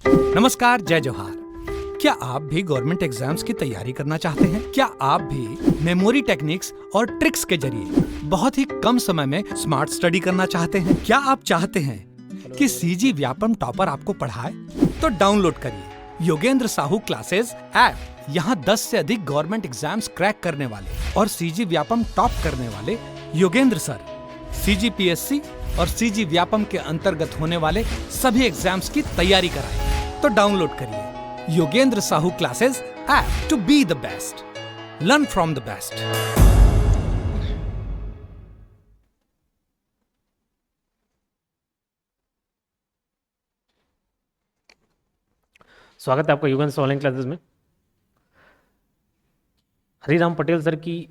नमस्कार, जय जोहार। क्या आप भी गवर्नमेंट एग्जाम्स की तैयारी करना चाहते हैं? क्या आप भी मेमोरी टेक्निक्स और ट्रिक्स के जरिए बहुत ही कम समय में स्मार्ट स्टडी करना चाहते हैं? क्या आप चाहते हैं कि सीजी व्यापम टॉपर आपको पढ़ाए? तो डाउनलोड करिए योगेंद्र साहू क्लासेस ऐप। यहाँ 10 से अधिक गवर्नमेंट एग्जाम्स क्रैक करने वाले और सीजी व्यापम टॉप करने वाले योगेंद्र सर सीजीपीएससी और सीजी व्यापम के अंतर्गत होने वाले सभी एग्जाम्स की तैयारी कराएं। तो डाउनलोड करिए Yogendra Sahu classes app to be the best, learn from the best. स्वागत है आपका योगेंद्र ऑनलाइन क्लासेस में। हरिराम पटेल सर की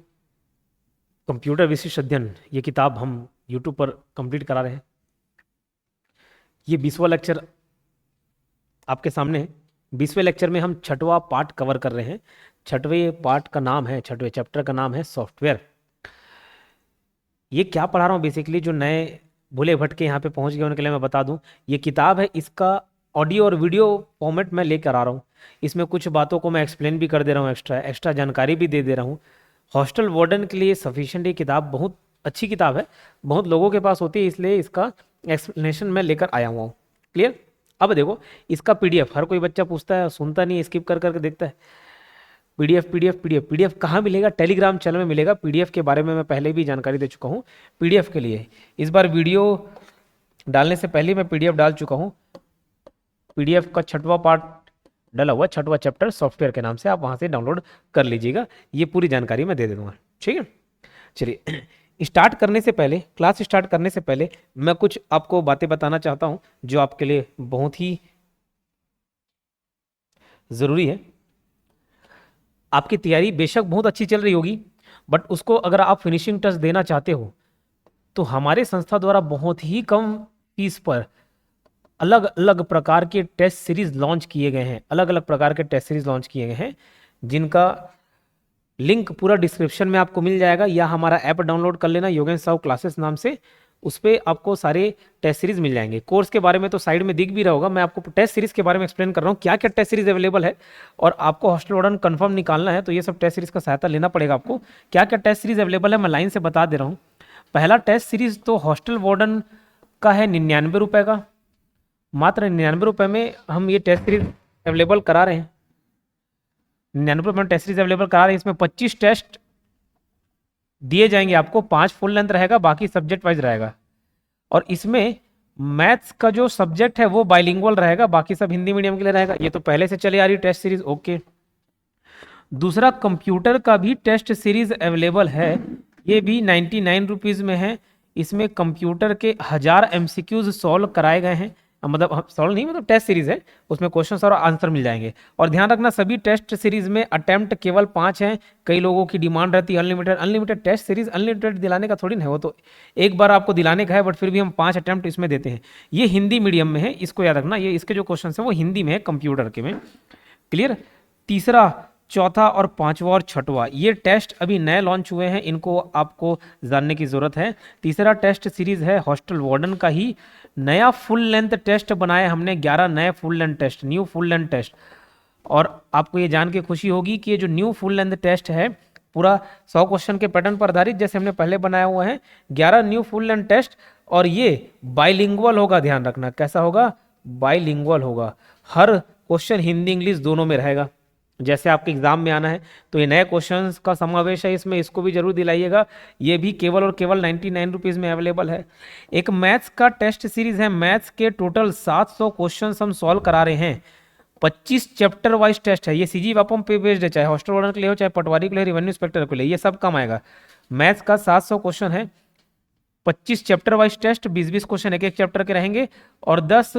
कंप्यूटर विशिष्ट अध्ययन ये किताब हम यूट्यूब पर कंप्लीट करा रहे हैं। ये 20वां लेक्चर आपके सामने है। 20वें लेक्चर में हम 6वां पार्ट कवर कर रहे हैं। 6वें पार्ट का नाम है, 6वें चैप्टर का नाम है सॉफ्टवेयर। ये क्या पढ़ा रहा हूँ बेसिकली, जो नए भूले भटके यहाँ पे पहुँच गए उनके लिए मैं बता दूँ, ये किताब है, इसका ऑडियो और वीडियो फॉर्मेट में लेकर आ रहा हूँ। इसमें कुछ बातों को मैं एक्सप्लेन भी कर दे रहा हूँ, एक्स्ट्रा जानकारी भी दे रहा हूँ। हॉस्टल वार्डन के लिए सफिशिएंट ये किताब बहुत अच्छी किताब है, बहुत लोगों के पास होती है, इसलिए इसका एक्सप्लेनेशन मैं लेकर आया हुआ हूँ। क्लियर? अब देखो, इसका पीडीएफ हर कोई बच्चा पूछता है, सुनता नहीं, स्किप कर करके देखता है। पीडीएफ कहाँ मिलेगा? टेलीग्राम चैनल में मिलेगा। पीडीएफ के बारे में मैं पहले भी जानकारी दे चुका हूँ। पीडीएफ के लिए इस बार वीडियो डालने से पहले मैं पीडीएफ डाल चुका हूँ। पीडीएफ का 6वां पार्ट डाला हुआ, 6वां चैप्टर सॉफ्टवेयर के नाम से, आप वहाँ से डाउनलोड कर लीजिएगा। ये पूरी जानकारी मैं दे दूँगा, ठीक है। चलिए, स्टार्ट करने से पहले, क्लास स्टार्ट करने से पहले मैं कुछ आपको बातें बताना चाहता हूँ जो आपके लिए बहुत ही ज़रूरी है। आपकी तैयारी बेशक बहुत अच्छी चल रही होगी, बट उसको अगर आप फिनिशिंग टच देना चाहते हो तो हमारे संस्था द्वारा बहुत ही कम फीस पर अलग अलग प्रकार के टेस्ट सीरीज लॉन्च किए गए हैं। अलग अलग प्रकार के टेस्ट सीरीज लॉन्च किए गए हैं, जिनका लिंक पूरा डिस्क्रिप्शन में आपको मिल जाएगा, या हमारा ऐप डाउनलोड कर लेना योगेंद्र साहू क्लासेस नाम से। उस पर आपको सारे टेस्ट सीरीज मिल जाएंगे। कोर्स के बारे में तो साइड में दिख भी रहा होगा। मैं आपको टेस्ट सीरीज के बारे में एक्सप्लेन कर रहा हूँ, क्या क्या टेस्ट सीरीज अवेलेबल है, और आपको हॉस्टल वार्डन कंफर्म निकालना है तो ये सब टेस्ट सीरीज का सहायता लेना पड़ेगा आपको। क्या क्या टेस्ट सीरीज अवेलेबल है मैं लाइन से बता दे रहा हूँ। पहला टेस्ट सीरीज तो हॉस्टल वार्डन का है 99 रुपये का, मात्र 99 रुपये में हम ये टेस्ट सीरीज अवेलेबल करा रहे हैं। 99 रुपये में टेस्ट सीरीज अवेलेबल करा रहे हैं। इसमें 25 टेस्ट दिए जाएंगे आपको, 5 फुल लेंथ रहेगा, बाकी सब्जेक्ट वाइज रहेगा। और इसमें मैथ्स का जो सब्जेक्ट है वो बाइलिंगुअल रहेगा, बाकी सब हिंदी मीडियम के लिए रहेगा। ये तो पहले से चले आ रही टेस्ट सीरीज, ओके। दूसरा, कंप्यूटर का भी टेस्ट सीरीज अवेलेबल है, ये भी 99 रुपीज़ में है। इसमें कंप्यूटर के 1000 MCQs सॉल्व कराए गए हैं, मतलब सॉल्व नहीं, मतलब टेस्ट सीरीज है, उसमें क्वेश्चन और आंसर मिल जाएंगे। और ध्यान रखना, सभी टेस्ट सीरीज में अटेम्प्ट केवल 5 हैं। कई लोगों की डिमांड रहती है अनलिमिटेड टेस्ट सीरीज। अनलिमिटेड दिलाने का थोड़ी ना है, वो तो एक बार आपको दिलाने का है, बट फिर भी हम 5 अटेम्प्ट इसमें देते हैं। ये हिंदी मीडियम में है, इसको याद रखना, ये इसके जो क्वेश्चन है वो हिंदी में है, कंप्यूटर के में। क्लियर? तीसरा, चौथा और 5वां और 6वां ये टेस्ट अभी नए लॉन्च हुए हैं, इनको आपको जानने की ज़रूरत है। तीसरा टेस्ट सीरीज है हॉस्टल वार्डन का ही नया फुल लेंथ टेस्ट बनाया हमने, 11 नए full length test, new full length test. और आपको ये जान के खुशी होगी कि ये जो न्यू फुल लेंथ टेस्ट है पूरा 100 क्वेश्चन के पैटर्न पर आधारित, जैसे हमने पहले बनाया हुआ है, 11 न्यू फुल लेंथ टेस्ट। और ये बाइलिंगुअल होगा, ध्यान रखना। कैसा होगा? बाइलिंगुअल होगा। हर क्वेश्चन हिंदी इंग्लिश दोनों में रहेगा, जैसे आपके एग्जाम में आना है। तो ये नए क्वेश्चंस का समावेश है इसमें, इसको भी जरूर दिलाइएगा। ये भी केवल और केवल 99 रुपीज़ में अवेलेबल है। एक मैथ्स का टेस्ट सीरीज है, मैथ्स के टोटल 700 क्वेश्चंस हम सॉल्व करा रहे हैं। 25 चैप्टर वाइज टेस्ट है, ये सीजी वापम पे बेस्ड है, चाहे हॉस्टल वार्डन के लिए हो, चाहे पटवारी के लिए, रेवेन्यू इंस्पेक्टर के लिए, ये सब काम आएगा। मैथ्स का 700 क्वेश्चन है, 25 चैप्टर वाइज टेस्ट, 20-20 क्वेश्चन एक एक चैप्टर के रहेंगे, और 10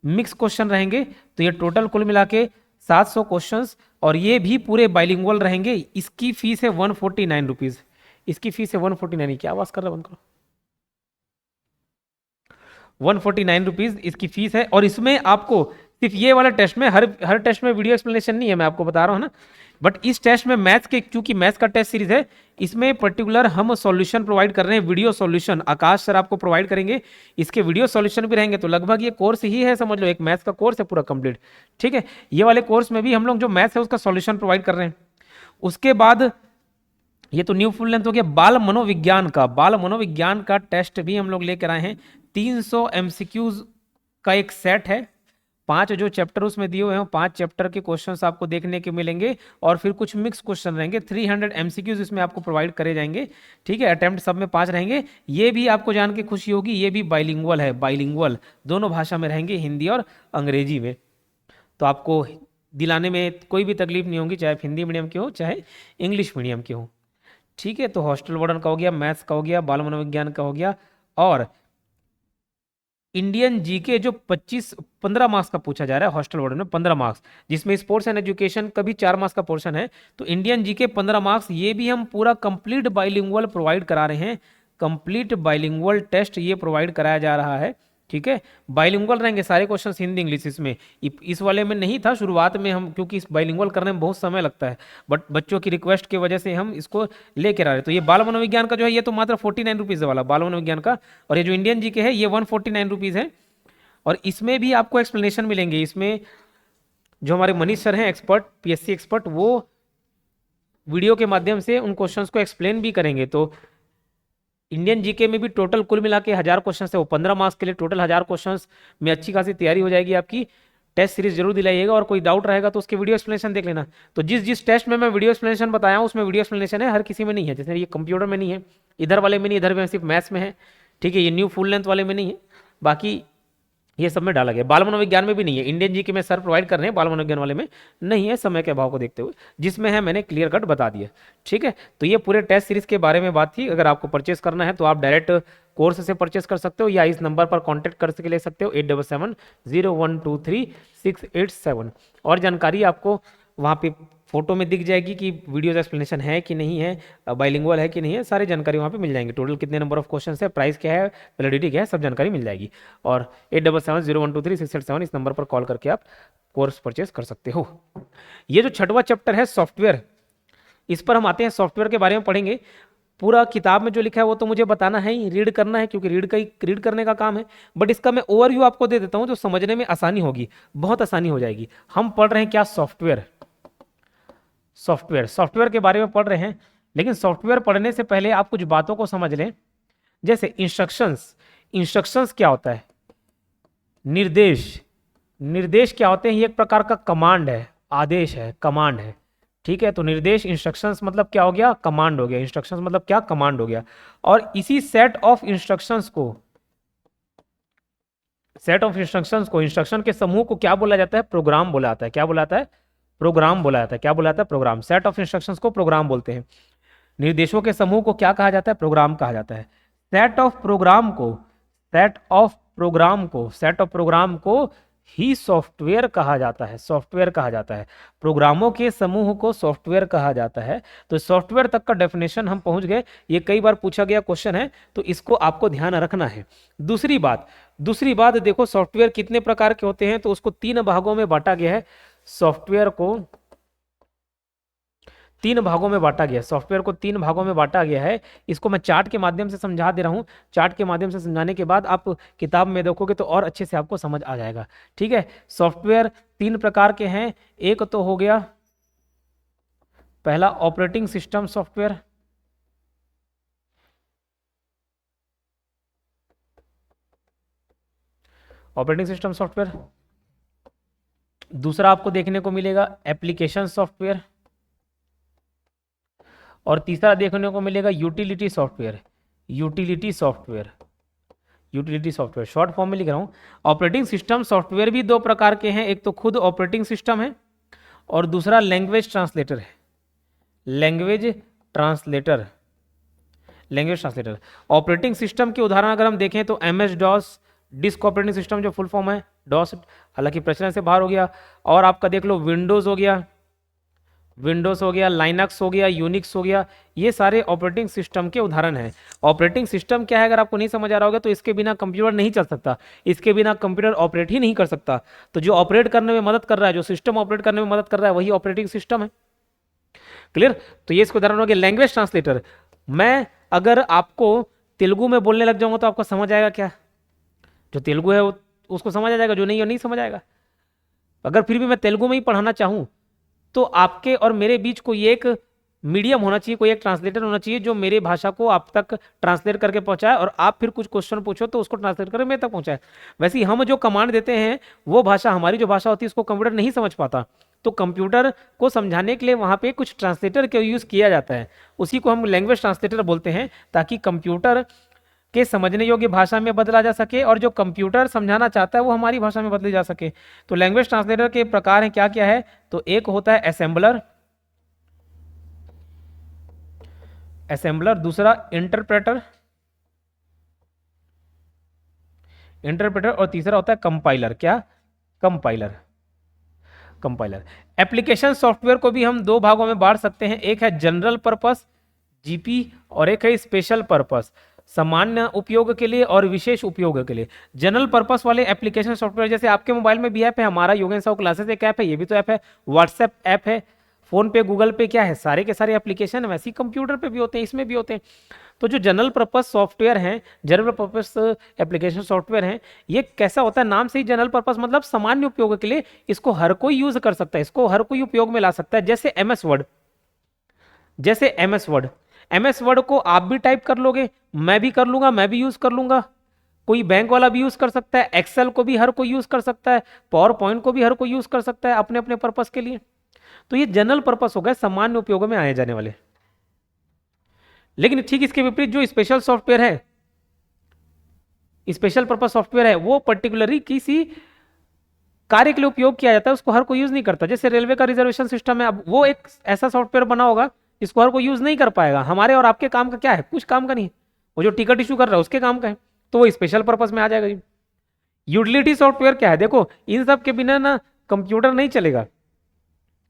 मिक्स क्वेश्चन रहेंगे। तो ये टोटल कुल मिला के 700 क्वेश्चंस, और ये भी पूरे बाइलिंगुअल रहेंगे। इसकी फीस है 149 रुपीज़। इसकी फीस है 149। क्या आवाज़ कर रहा है? बंद करो। 149 रुपीज़ इसकी फीस है, और इसमें आपको सिर्फ ये वाला टेस्ट में, हर टेस्ट में वीडियो एक्सप्लेनेशन नहीं है, मैं आपको बता रहा हूँ ना। बट इस टेस्ट में मैथ्स के, क्योंकि मैथ्स का टेस्ट सीरीज है, इसमें पर्टिकुलर हम सॉल्यूशन प्रोवाइड कर रहे हैं, वीडियो सॉल्यूशन आकाश सर आपको प्रोवाइड करेंगे। इसके वीडियो सॉल्यूशन भी रहेंगे, तो लगभग ये कोर्स ही है, समझ लो एक मैथ्स का कोर्स है पूरा कंप्लीट। ठीक है, ये वाले कोर्स में भी हम लोग जो मैथ्स है उसका सॉल्यूशन प्रोवाइड कर रहे हैं। उसके बाद ये तो न्यू फुल लेंथ हो गया। बाल मनोविज्ञान का टेस्ट भी हम लोग लेकर आए हैं। 300 एमसीक्यूज का एक सेट है, 5 जो चैप्टर उसमें दिए हुए हैं, 5 चैप्टर के क्वेश्चंस आपको देखने के मिलेंगे, और फिर कुछ मिक्स क्वेश्चन रहेंगे। 300 एमसीक्यूज इसमें आपको प्रोवाइड करे जाएंगे। ठीक है, अटेम्प्ट सब में 5 रहेंगे। ये भी आपको जान के खुशी होगी, ये भी बाइलिंगुअल है, बाइलिंगुअल दोनों भाषा में रहेंगे, हिंदी और अंग्रेजी में। तो आपको दिलाने में कोई भी तकलीफ नहीं होगी, चाहे आप हिंदी मीडियम के हो चाहे इंग्लिश मीडियम के हो। ठीक है, तो हॉस्टल वार्डन का हो गया, मैथ्स का हो गया, बाल मनोविज्ञान का हो गया, और इंडियन जीके जो 15 मार्क्स का पूछा जा रहा है हॉस्टल वार्डन में, 15 मार्क्स, जिसमें स्पोर्ट्स एंड एजुकेशन का भी 4 मार्क्स का पोर्शन है। तो इंडियन जीके 15 मार्क्स, ये भी हम पूरा कंप्लीट बाइलिंगुअल प्रोवाइड करा रहे हैं। कंप्लीट बाइलिंगुअल टेस्ट ये प्रोवाइड कराया जा रहा है। ठीक है, बाइलिंगुअल रहेंगे सारे क्वेश्चंस हिंदी इंग्लिश इसमें। इस वाले में नहीं था शुरुआत में, हम क्योंकि इस बाइलिंगुअल करने में बहुत समय लगता है, बट बच्चों की रिक्वेस्ट की वजह से हम इसको लेकर आ रहे हैं। तो ये बाल मनोविज्ञान का जो है, ये तो मात्र 49 रुपीज़ वाला बाल मनोविज्ञान का, और ये जो इंडियन जीके है ये 149 रुपीज़ है। और इसमें भी आपको एक्सप्लेनेशन मिलेंगे। इसमें जो हमारे मनीष सर हैं एक्सपर्ट, पीएससी एक्सपर्ट, वो वीडियो के माध्यम से उन क्वेश्चंस को एक्सप्लेन भी करेंगे। तो इंडियन जीके में भी टोटल कुल मिला के 1000 क्वेश्चन है, वो 15 मार्क्स के लिए टोटल 1000 क्वेश्चन में अच्छी खासी तैयारी हो जाएगी आपकी। टेस्ट सीरीज जरूर दिलाइएगा, और कोई डाउट रहेगा तो उसके वीडियो एक्सप्लेनेशन देख लेना। तो जिस टेस्ट में मैं वीडियो एक्सप्लेनेशन बताया हूँ उसमें वीडियो एक्सप्लेनेशन है, हर किसी में नहीं है। जैसे ये कंप्यूटर में नहीं है, इधर वाले में नहीं, इधर में सिर्फ मैथ्स में है। ठीक है, ये न्यू फुल लेंथ वाले में नहीं है, बाकी ये सब में डाला गया। बाल मनोविज्ञान में भी नहीं है, इंडियन जीके में सर प्रोवाइड कर रहे हैं, बाल मनोविज्ञान वाले में नहीं है, समय के अभाव को देखते हुए। जिसमें है मैंने क्लियर कट बता दिया। ठीक है, तो ये पूरे टेस्ट सीरीज के बारे में बात थी। अगर आपको परचेस करना है तो आप डायरेक्ट कोर्स से परचेस कर सकते हो, या इस नंबर पर कॉन्टैक्ट करके ले सकते हो, 8770123687। और जानकारी आपको वहाँ पे फोटो में दिख जाएगी कि वीडियोस एक्सप्लेनेशन है कि नहीं है, बाइलिंगुअल है कि नहीं है, सारी जानकारी वहाँ पे मिल जाएंगे। टोटल कितने नंबर ऑफ क्वेश्चन है, प्राइस क्या है, वैलिडिटी क्या है, सब जानकारी मिल जाएगी। और 8770123687 इस नंबर पर कॉल करके आप कोर्स परचेस कर सकते हो। ये जो 6वां चैप्टर है सॉफ्टवेयर, इस पर हम आते हैं। सॉफ्टवेयर के बारे में पढ़ेंगे। पूरा किताब में जो लिखा है वो तो मुझे बताना है ही, रीड करना है, क्योंकि रीड करने का काम है। बट इसका मैं ओवरव्यू आपको दे देता हूँ, जो समझने में आसानी होगी, बहुत आसानी हो जाएगी। हम पढ़ रहे हैं क्या, सॉफ्टवेयर के बारे में पढ़ रहे हैं। लेकिन सॉफ्टवेयर पढ़ने से पहले आप कुछ बातों को समझ लें। जैसे इंस्ट्रक्शंस क्या होता है, निर्देश क्या होते हैं, ये एक प्रकार का कमांड है, आदेश है, कमांड है। ठीक है, तो निर्देश, इंस्ट्रक्शंस मतलब क्या हो गया, कमांड हो गया। इंस्ट्रक्शंस मतलब क्या, कमांड हो गया। और इसी सेट ऑफ इंस्ट्रक्शंस को इंस्ट्रक्शन के समूह को क्या बोला जाता है, प्रोग्राम बोला जाता है। क्या बोला जाता है, प्रोग्राम बोला जाता है। क्या बोला जाता है, प्रोग्राम। सेट ऑफ इंस्ट्रक्शंस को प्रोग्राम बोलते हैं। निर्देशों के समूह को क्या कहा जाता है, प्रोग्राम कहा जाता है। सेट ऑफ प्रोग्राम को ही सॉफ्टवेयर कहा जाता है, प्रोग्रामों के समूह को सॉफ्टवेयर कहा जाता है। तो सॉफ्टवेयर तक का डेफिनेशन हम पहुंच गए। ये कई बार पूछा गया क्वेश्चन है, तो इसको आपको ध्यान रखना है। दूसरी बात देखो, सॉफ्टवेयर कितने प्रकार के होते हैं, तो उसको 3 भागों में बांटा गया है। सॉफ्टवेयर को 3 भागों में बांटा गया है। इसको मैं चार्ट के माध्यम से समझा दे रहा हूं। चार्ट के माध्यम से समझाने के बाद आप किताब में देखोगे तो और अच्छे से आपको समझ आ जाएगा। ठीक है, सॉफ्टवेयर 3 प्रकार के हैं। एक तो हो गया पहला ऑपरेटिंग सिस्टम सॉफ्टवेयर, दूसरा आपको देखने को मिलेगा एप्लीकेशन सॉफ्टवेयर, और तीसरा देखने को मिलेगा यूटिलिटी सॉफ्टवेयर। शॉर्ट फॉर्म में लिख रहा हूं। ऑपरेटिंग सिस्टम सॉफ्टवेयर भी 2 प्रकार के हैं, एक तो खुद ऑपरेटिंग सिस्टम है और दूसरा लैंग्वेज ट्रांसलेटर है। Language translator. ऑपरेटिंग सिस्टम के उदाहरण अगर हम देखें तो MS DOS, disk operating system जो फुल फॉर्म है, डॉस हालांकि प्रचलन से बाहर हो गया। और आपका देख लो विंडोज हो गया, विंडोज हो गया, लाइनक्स हो गया, यूनिक्स हो गया, ये सारे ऑपरेटिंग सिस्टम के उदाहरण हैं। ऑपरेटिंग सिस्टम क्या है अगर आपको नहीं समझ आ रहा होगा तो इसके बिना कंप्यूटर नहीं चल सकता, इसके बिना कंप्यूटर ऑपरेट ही नहीं कर सकता। तो जो ऑपरेट करने में मदद कर रहा है, जो सिस्टम ऑपरेट करने में मदद कर रहा है, वही ऑपरेटिंग सिस्टम है। क्लियर? तो ये इसको उदाहरण हो गया। लैंग्वेज ट्रांसलेटर, मैं अगर आपको तेलुगु में बोलने लग जाऊंगा तो आपको समझ आएगा क्या? जो तेलुगु है उसको समझ आ जाएगा, जो नहीं है नहीं समझ आएगा। अगर फिर भी मैं तेलुगु में ही पढ़ाना चाहूँ तो आपके और मेरे बीच कोई एक मीडियम होना चाहिए, कोई एक ट्रांसलेटर होना चाहिए जो मेरे भाषा को आप तक ट्रांसलेट करके पहुंचाए, और आप फिर कुछ क्वेश्चन पूछो तो उसको ट्रांसलेट करके मेरे तक पहुंचाए। वैसे ही हम जो कमांड देते हैं वो भाषा, हमारी जो भाषा होती है उसको कंप्यूटर नहीं समझ पाता, तो कंप्यूटर को समझाने के लिए वहाँ पे कुछ ट्रांसलेटर का यूज़ किया जाता है, उसी को हम लैंग्वेज ट्रांसलेटर बोलते हैं, ताकि कंप्यूटर के समझने योग्य भाषा में बदला जा सके और जो कंप्यूटर समझाना चाहता है वो हमारी भाषा में बदली जा सके। तो लैंग्वेज ट्रांसलेटर के प्रकार हैं क्या क्या है? तो एक होता है असेंबलर, दूसरा इंटरप्रेटर, और तीसरा होता है कंपाइलर। क्या? कंपाइलर। एप्लीकेशन सॉफ्टवेयर को भी हम दो भागों में बांट सकते हैं, एक है जनरल पर्पस जीपी और एक है स्पेशल पर्पस, सामान्य उपयोग के लिए और विशेष उपयोग के लिए। जनरल पर्पस वाले एप्लीकेशन सॉफ्टवेयर जैसे आपके मोबाइल में भी ऐप है, हमारा योगेन साहू क्लासेस एक ऐप है, ये भी तो ऐप है, व्हाट्सएप ऐप है, फोन पे, गूगल पे, क्या है, सारे के सारे एप्लीकेशन वैसे ही कंप्यूटर पे भी होते हैं, इसमें भी होते हैं। तो जो जनरल पर्पस सॉफ्टवेयर हैं, जनरल पर्पस एप्लीकेशन सॉफ्टवेयर हैं, ये कैसा होता है? नाम से ही जनरल पर्पस मतलब सामान्य उपयोग के लिए, इसको हर कोई यूज कर सकता है, इसको हर कोई उपयोग में ला सकता है। जैसे एमएस वर्ड, एमएस वर्ड को आप भी टाइप कर लोगे, मैं भी कर लूंगा, मैं भी यूज कर लूंगा, कोई बैंक वाला भी यूज कर सकता है, एक्सेल को भी हर कोई यूज कर सकता है, पावर पॉइंट को भी हर कोई यूज कर सकता है अपने अपने पर्पस के लिए। तो ये जनरल पर्पस हो गए, सामान्य उपयोग में आए जाने वाले। लेकिन ठीक इसके विपरीत जो स्पेशल सॉफ्टवेयर है, स्पेशल पर्पस सॉफ्टवेयर है, वो पर्टिकुलरली किसी कार्य के लिए उपयोग किया जाता है, उसको हर कोई यूज नहीं करता। जैसे रेलवे का रिजर्वेशन सिस्टम है, अब वो एक ऐसा सॉफ्टवेयर बना होगा इसको हर कोई यूज नहीं कर पाएगा। हमारे और आपके काम का क्या है? कुछ काम का नहीं, वो जो टिकट इशू कर रहा है उसके काम का है, तो वो स्पेशल पर्पस में आ जाएगा जी। यूटिलिटी सॉफ्टवेयर क्या है? देखो, इन सब के बिना ना कंप्यूटर नहीं चलेगा,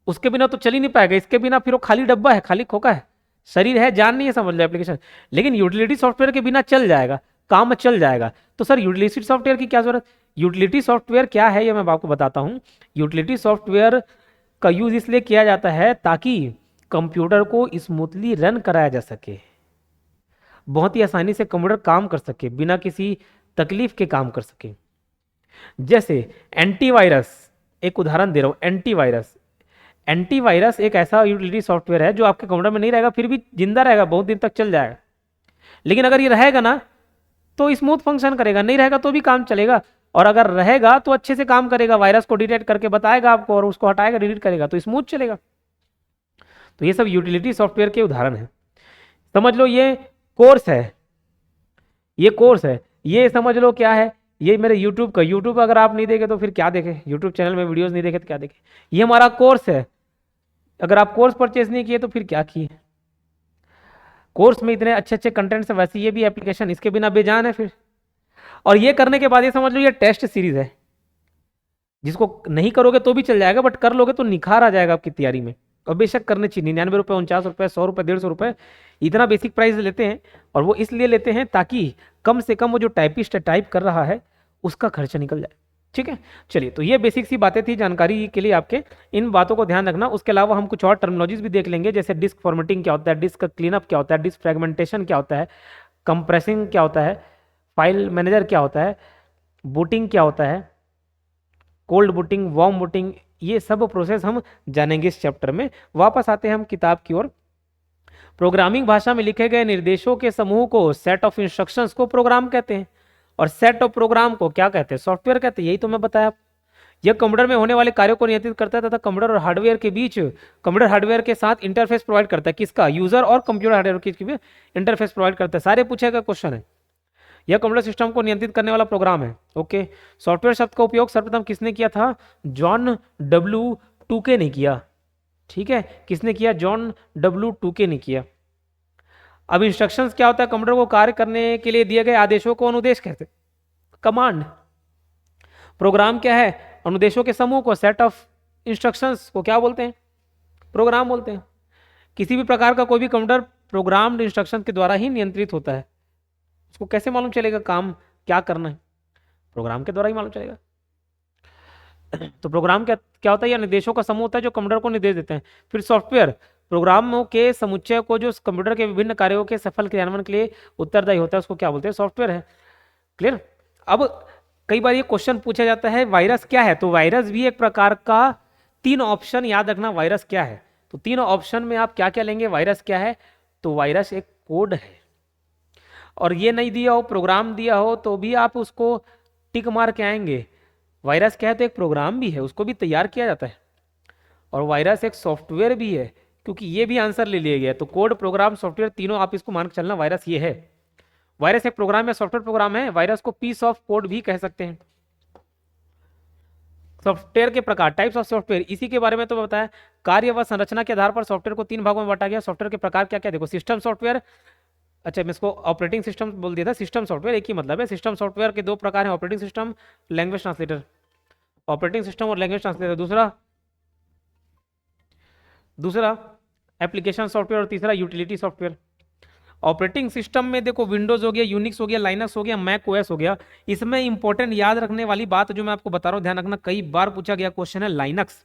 उसके बिना तो चल ही नहीं पाएगा, इसके बिना फिर वो खाली डब्बा है, खाली खोखा है, शरीर है, जान नहीं है, समझ लो एप्लीकेशन। लेकिन यूटिलिटी सॉफ्टवेयर के बिना चल जाएगा, काम चल जाएगा। तो सर यूटिलिटी सॉफ्टवेयर की क्या जरूरत? यूटिलिटी सॉफ्टवेयर क्या है ये मैं आपको बताता हूं। यूटिलिटी सॉफ्टवेयर का यूज इसलिए किया जाता है ताकि कंप्यूटर को स्मूथली रन कराया जा सके, बहुत ही आसानी से कंप्यूटर काम कर सके, बिना किसी तकलीफ के काम कर सके। जैसे एंटीवायरस, एक उदाहरण दे रहा हूं, एंटीवायरस एक ऐसा यूटिलिटी सॉफ्टवेयर है जो आपके कंप्यूटर में नहीं रहेगा, फिर भी जिंदा रहेगा, बहुत दिन तक चल जाएगा। लेकिन अगर ये रहेगा ना तो स्मूथ फंक्शन करेगा, नहीं रहेगा तो भी काम चलेगा, और अगर रहेगा तो अच्छे से काम करेगा, वायरस को डिटेक्ट करके बताएगा आपको और उसको हटाएगा, डिलीट करेगा, तो स्मूथ चलेगा। तो ये सब यूटिलिटी सॉफ्टवेयर के उदाहरण है। समझ लो ये कोर्स है, ये समझ लो क्या है, ये मेरे यूट्यूब का, यूट्यूब अगर आप नहीं देखे तो फिर क्या देखे, यूट्यूब चैनल में वीडियोस नहीं देखे तो क्या देखे, ये हमारा कोर्स है। अगर आप कोर्स परचेज नहीं किए तो फिर क्या किए? कोर्स में इतने अच्छे अच्छे कंटेंट्स है, वैसे ये भी एप्लीकेशन इसके बिना बेजान है फिर। और ये करने के बाद ये समझ लो ये टेस्ट सीरीज है, जिसको नहीं करोगे तो भी चल जाएगा, बट कर लोगे तो निखार आ जाएगा आपकी तैयारी में। और बेशक करने चाहिए, 99 रुपये, 49 रुपये, 100 रुपये, 150 रुपये, इतना बेसिक प्राइस लेते हैं। और वो इसलिए लेते हैं ताकि कम से कम वो जो टाइपिस्ट टाइप कर रहा है उसका खर्चा निकल जाए। ठीक है, चलिए, तो ये बेसिक सी बातें थी जानकारी के लिए आपके, इन बातों को ध्यान रखना। उसके अलावा हम कुछ और टर्मिनोलॉजीज भी देख लेंगे, जैसे डिस्क फॉर्मेटिंग क्या होता है, डिस्क क्लीनअप क्या होता है, डिस्क फ्रेगमेंटेशन क्या होता है, कंप्रेसिंग क्या होता है, फाइल मैनेजर क्या होता है, बूटिंग क्या होता है, कोल्ड बूटिंग, वार्म बूटिंग, ये सब प्रोसेस हम जानेंगे इस चैप्टर में। वापस आते हैं हम किताब की ओर। प्रोग्रामिंग भाषा में लिखे गए निर्देशों के समूह को, सेट ऑफ इंस्ट्रक्शंस को प्रोग्राम कहते हैं, और सेट ऑफ प्रोग्राम को क्या कहते हैं? सॉफ्टवेयर कहते हैं। यही तो मैं बताया। यह कंप्यूटर में होने वाले कार्यों को नियंत्रित करता है तथा कंप्यूटर और हार्डवेयर के बीच, कंप्यूटर हार्डवेयर के साथ इंटरफेस प्रोवाइड करता है। किसका? यूजर और कंप्यूटर हार्डवेयर के बीच इंटरफेस प्रोवाइड करता है। सारे पूछे गए क्वेश्चन है। यह कंप्यूटर सिस्टम को नियंत्रित करने वाला प्रोग्राम है। ओके, सॉफ्टवेयर शब्द का उपयोग सर्वप्रथम किसने किया था? जॉन डब्ल्यू टूके ने किया। ठीक है, किसने किया? जॉन डब्ल्यू टूके ने किया। अब इंस्ट्रक्शंस क्या होता है? कंप्यूटर को कार्य करने के लिए दिए गए आदेशों को अनुदेश कहते हैं, कमांड। प्रोग्राम क्या है? अनुदेशों के समूह को, सेट ऑफ इंस्ट्रक्शंस को क्या बोलते हैं? प्रोग्राम बोलते हैं। किसी भी प्रकार का कोई भी कंप्यूटर प्रोग्राम्ड इंस्ट्रक्शन के द्वारा ही नियंत्रित होता है। उसको कैसे मालूम चलेगा काम क्या करना है? प्रोग्राम के द्वारा ही मालूम चलेगा। तो प्रोग्राम क्या क्या होता है? या निर्देशों का समूह होता है जो कंप्यूटर को निर्देश देते हैं। फिर सॉफ्टवेयर प्रोग्रामों के समुच्चय को जो कंप्यूटर के विभिन्न कार्यों के सफल क्रियान्वयन के लिए उत्तरदायी होता है उसको क्या बोलते हैं? सॉफ्टवेयर है। क्लियर? अब कई बार ये क्वेश्चन पूछा जाता है वायरस क्या है, तो वायरस भी एक प्रकार का, 3 ऑप्शन याद रखना वायरस क्या है। तो 3 ऑप्शन में आप क्या क्या लेंगे? वायरस क्या है? तो वायरस एक कोड है, और ये नहीं दिया हो, प्रोग्राम दिया हो तो भी आप उसको टिक मार के आएंगे। वायरस क्या है? तो एक प्रोग्राम भी है, उसको भी तैयार किया जाता है, और वायरस एक सॉफ्टवेयर भी है, क्योंकि ये भी आंसर ले लिया गया। तो कोड, प्रोग्राम, सॉफ्टवेयर, तीनों आप इसको मान के चलना, वायरस ये है। वायरस एक प्रोग्राम या सॉफ्टवेयर प्रोग्राम है। वायरस को पीस ऑफ कोड भी कह सकते हैं। सॉफ्टवेयर के प्रकार, टाइप्स ऑफ सॉफ्टवेयर, इसी के बारे में तो बताया। कार्य व संरचना के आधार पर सॉफ्टवेयर को 3 भागों में बांटा गया। सॉफ्टवेयर के प्रकार क्या क्या? देखो, सिस्टम सॉफ्टवेयर, अच्छा मैं इसको ऑपरेटिंग सिस्टम बोल दिया था, सिस्टम सॉफ्टवेयर एक ही मतलब है। सिस्टम सॉफ्टवेयर के 2 प्रकार हैं, operating system, language translator. Operating system और लैंग्वेज ट्रांसलेटर। दूसरा एप्लीकेशन सॉफ्टवेयर, और तीसरा यूटिलिटी सॉफ्टवेयर। ऑपरेटिंग सिस्टम में देखो, विंडोज हो गया, यूनिक्स हो गया, लाइनक्स हो गया, मैक ओएस हो गया। इसमें इंपॉर्टेंट याद रखने वाली बात जो मैं आपको बता रहा हूं, ध्यान रखना, कई बार पूछा गया क्वेश्चन है लाइनक्स।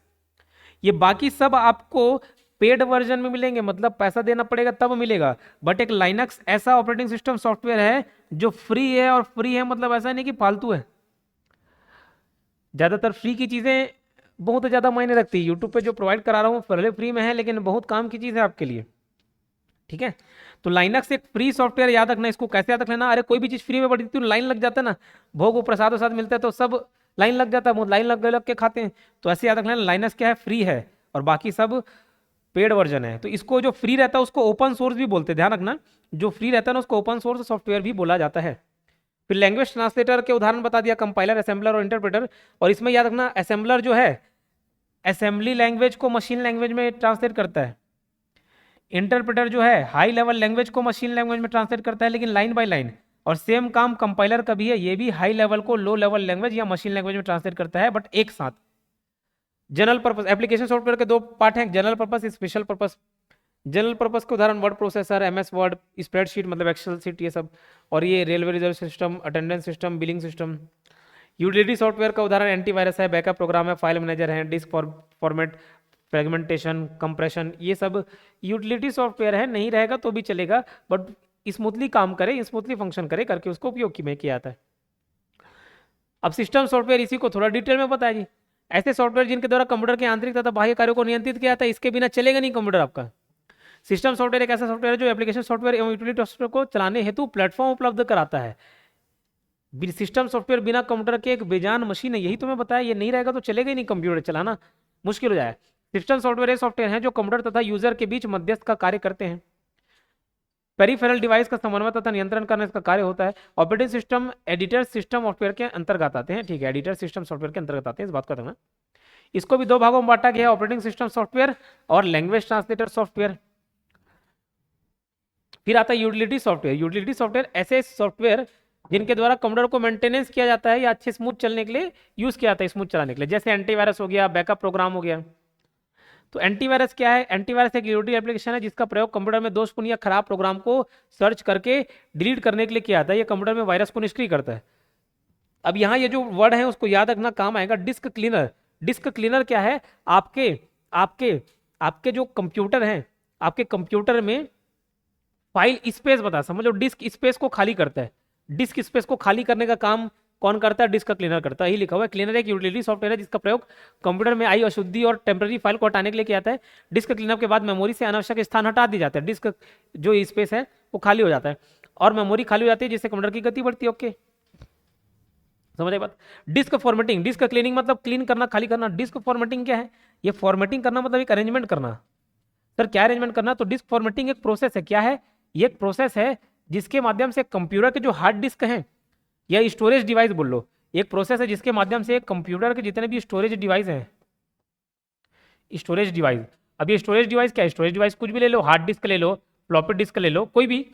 ये बाकी सब आपको पेड वर्जन में मिलेंगे, मतलब पैसा देना पड़ेगा तब मिलेगा, बट एक लाइनक्स ऐसा ऑपरेटिंग सिस्टम सॉफ्टवेयर है जो फ्री है, और फ्री है मतलब ऐसा नहीं कि फालतू है। ज्यादातर फ्री की चीजें बहुत ज्यादा मायने रखती है। यूट्यूब पे जो प्रोवाइड करा रहा हूँ पहले फ्री में है, लेकिन बहुत काम की चीज है आपके लिए। ठीक है, तो लाइनक्स एक फ्री सॉफ्टवेयर, याद रखना। इसको कैसे याद रख लेना? अरे कोई भी चीज फ्री में बढ़ती तो लाइन लग जाता है ना, भोग प्रसाद वसाद मिलता है तो सब लाइन लग जाता है, लाइन लग के खाते हैं। तो ऐसे याद रख लेना, लाइनक्स क्या है? फ्री है, और बाकी सब पेड वर्जन है। तो इसको जो फ्री रहता है उसको ओपन सोर्स भी बोलते हैं, ध्यान रखना। जो फ्री रहता है ना उसको ओपन सोर्स सॉफ्टवेयर भी बोला जाता है। फिर लैंग्वेज ट्रांसलेटर के उदाहरण बता दिया, कंपाइलर, असेंबलर और इंटरप्रेटर। और इसमें याद रखना, असेंबलर जो है असेंबली लैंग्वेज को मशीन लैंग्वेज में ट्रांसलेट करता है। इंटरप्रेटर जो है हाई लेवल लैंग्वेज को मशीन लैंग्वेज में ट्रांसलेट करता है, लेकिन लाइन बाय लाइन। और सेम काम कंपाइलर का भी है, ये भी हाई लेवल को लो लेवल लैंग्वेज या मशीन लैंग्वेज में ट्रांसलेट करता है, बट एक साथ। जनरल पर्पस एप्लीकेशन सॉफ्टवेयर के 2 पार्ट हैं, general purpose, special purpose. General purpose के उदाहरण word processor, MS word, spreadsheet मतलब एक्सेल शीट, ये सब। और ये railway reserve system, attendance system, billing system. Utility software का उदाहरण एंटीवायरस है, बैकअप प्रोग्राम है, फाइल मैनेजर है, डिस्क फॉर्मेट, फ्रेगमेंटेशन, कंप्रेशन, ये सब यूटिलिटी सॉफ्टवेयर है। नहीं रहेगा तो भी चलेगा, बट स्मूथली काम करे, स्मूथली फंक्शन करे करके उसको उपयोग में किया जाता है। अब सिस्टम सॉफ्टवेयर, इसी को थोड़ा डिटेल में बताया जी। ऐसे सॉफ्टवेयर जिनके द्वारा कंप्यूटर के आंतरिक तथा बाह्य कार्यों को नियंत्रित किया जाता है, इसके बिना चलेगा नहीं कंप्यूटर आपका। सिस्टम सॉफ्टवेयर एक ऐसा सॉफ्टवेयर है जो एप्लीकेशन सॉफ्टवेयर एवं यूटिलिटी सॉफ्टवेयर को चलाने हेतु प्लेटफॉर्म उपलब्ध कराता है। सिस्टम सॉफ्टवेयर बिना कंप्यूटर के एक बेजान मशीन है, यही तो मैं बताया। ये नहीं रहेगा तो चलेगा ही नहीं, कंप्यूटर चलाना मुश्किल हो जाए। सिस्टम सॉफ्टवेयर ये सॉफ्टवेयर है जो कंप्यूटर तथा यूजर के बीच मध्यस्थ का कार्य करते हैं। पेरिफेरल डिवाइस का समन्वय तथा नियंत्रण करना इसका कार्य होता है। Operating system editor system software के अंतर्गत आते हैं। ठीक है, एडिटर सिस्टम सॉफ्टवेयर के अंतर्गत आते हैं, इस बात का ध्यान। इसको भी 2 भागों में बांटा गया है, ऑपरेटिंग सिस्टम सॉफ्टवेयर और लैंग्वेज ट्रांसलेटर सॉफ्टवेयर। फिर आता है यूटिलिटी सॉफ्टवेयर। यूटिलिटी सॉफ्टवेयर ऐसे सॉफ्टवेयर जिनके द्वारा कंप्यूटर को मेंटेनेंस किया जाता है या अच्छे स्मूथ चलने के लिए यूज किया जाता है, स्मूथ चलाने के लिए। जैसे एंटीवायरस हो गया, बैकअप प्रोग्राम हो गया। तो एंटीवायरस क्या है? एंटीवायरस एक यूटिलिटी एप्लीकेशन है जिसका प्रयोग कंप्यूटर में दोषपूर्ण या खराब प्रोग्राम को सर्च करके डिलीट करने के लिए किया जाता है। ये कंप्यूटर में वायरस को निष्क्रिय करता है। अब यहाँ ये जो वर्ड है उसको याद रखना, काम आएगा, डिस्क क्लीनर। डिस्क क्लीनर क्या है? आपके आपके आपके जो कंप्यूटर हैं, आपके कंप्यूटर में फाइल स्पेस बता, समझ लो, डिस्क स्पेस को खाली करता है। डिस्क स्पेस को खाली करने का काम कौन करता है? डिस्क का क्लीनर करता है, ही लिखा हुआ है। क्लीनर एक यूटिलिटी सॉफ्टवेयर है जिसका प्रयोग कंप्यूटर में आई अशुद्धि और टेम्पररी फाइल को हटाने के लिए किया जाता है। डिस्क क्लीनअप के बाद मेमोरी से अनावश्यक स्थान हटा दी जाता है, डिस्क जो स्पेस है वो खाली हो जाता है, और मेमोरी खाली हो जाती है, जिससे कंप्यूटर की गति बढ़ती है। ओके, समझ आई बात? डिस्क फॉर्मेटिंग, डिस्क क्लीनिंग मतलब क्लीन करना, खाली करना। डिस्क फॉर्मेटिंग क्या है? ये फॉर्मेटिंग करना मतलब एक अरेंजमेंट करना। सर क्या अरेंजमेंट करना? तो डिस्क फॉर्मेटिंग एक प्रोसेस है। क्या है? ये एक प्रोसेस है जिसके माध्यम से कंप्यूटर के जो हार्ड डिस्क हैं या स्टोरेज डिवाइस बोल लो, एक प्रोसेस है जिसके माध्यम से कंप्यूटर के जितने भी स्टोरेज डिवाइस हैं, स्टोरेज डिवाइस। अब ये स्टोरेज डिवाइस क्या है? स्टोरेज डिवाइस कुछ भी ले लो, हार्ड डिस्क ले लो, फ्लॉपी डिस्क ले लो, कोई भी।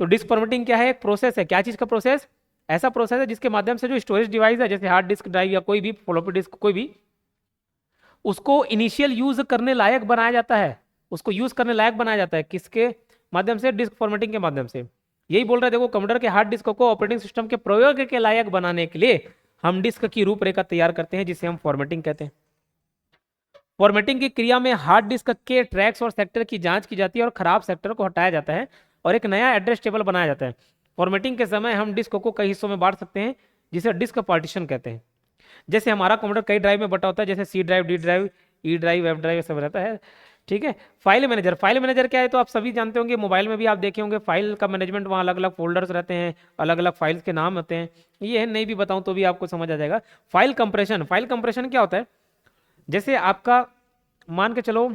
तो डिस्क फॉर्मेटिंग क्या है? एक प्रोसेस है। क्या चीज का प्रोसेस? ऐसा प्रोसेस है जिसके माध्यम से जो स्टोरेज डिवाइस है, जैसे हार्ड डिस्क ड्राइव या कोई भी फ्लॉपी डिस्क, कोई भी, उसको इनिशियल यूज करने लायक बनाया जाता है, उसको यूज करने लायक बनाया जाता है किसके माध्यम से? डिस्क फॉर्मेटिंग के माध्यम से। यही बोल रहे हैं, देखो कंप्यूटर के हार्ड डिस्क को ऑपरेटिंग सिस्टम के प्रयोग के लायक बनाने के लिए हम डिस्क की रूपरेखा तैयार करते हैं, जिसे हम फॉर्मेटिंग कहते हैं। फॉर्मेटिंग की क्रिया में हार्ड डिस्क के ट्रैक्स और सेक्टर की जांच की जाती है और खराब सेक्टर को हटाया जाता है और एक नया एड्रेस टेबल बनाया जाता है। फॉर्मेटिंग के समय हम डिस्क को कई हिस्सों में बांट सकते हैं, जिसे डिस्क पार्टीशन कहते हैं। जैसे हमारा कंप्यूटर कई ड्राइव में बटा होता है, जैसे C drive, D drive, E drive, F drive, सब रहता है। ठीक है। फाइल मैनेजर, फाइल मैनेजर क्या है तो आप सभी जानते होंगे, मोबाइल में भी आप देखे होंगे फाइल का मैनेजमेंट, वहाँ अलग अलग फोल्डर्स रहते हैं, अलग अलग फाइल्स के नाम होते हैं। ये है, नहीं भी बताऊं तो भी आपको समझ आ जाएगा। फाइल कंप्रेशन, फाइल कंप्रेशन क्या होता है? जैसे आपका मान के चलो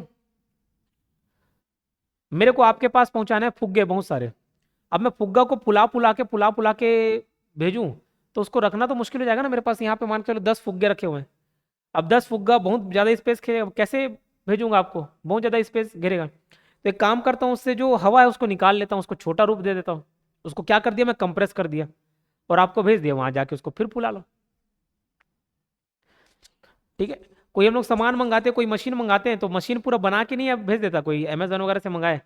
मेरे को आपके पास पहुंचाना है फुग्गे बहुत सारे, अब मैं फुग्गा को फुला के भेजूं तो उसको रखना तो मुश्किल हो जाएगा ना। मेरे पास यहाँ पे मान के चलो 10 फुग्गे रखे हुए हैं, अब 10 फुग्गा बहुत ज्यादा स्पेस घेरेगा, कैसे भेजूंगा आपको? बहुत ज्यादा स्पेस घेरेगा। तो एक काम करता हूँ, उससे जो हवा है उसको निकाल लेता हूँ, उसको छोटा रूप दे देता हूँ, उसको क्या कर दिया मैं, कंप्रेस कर दिया और आपको भेज दिया, वहां जाके उसको फिर फुला लो। ठीक है। कोई हम लोग सामान मंगाते हैं, कोई मशीन मंगाते हैं, तो मशीन पूरा बना के नहीं अब भेज देता, कोई अमेजन वगैरह से मंगाए,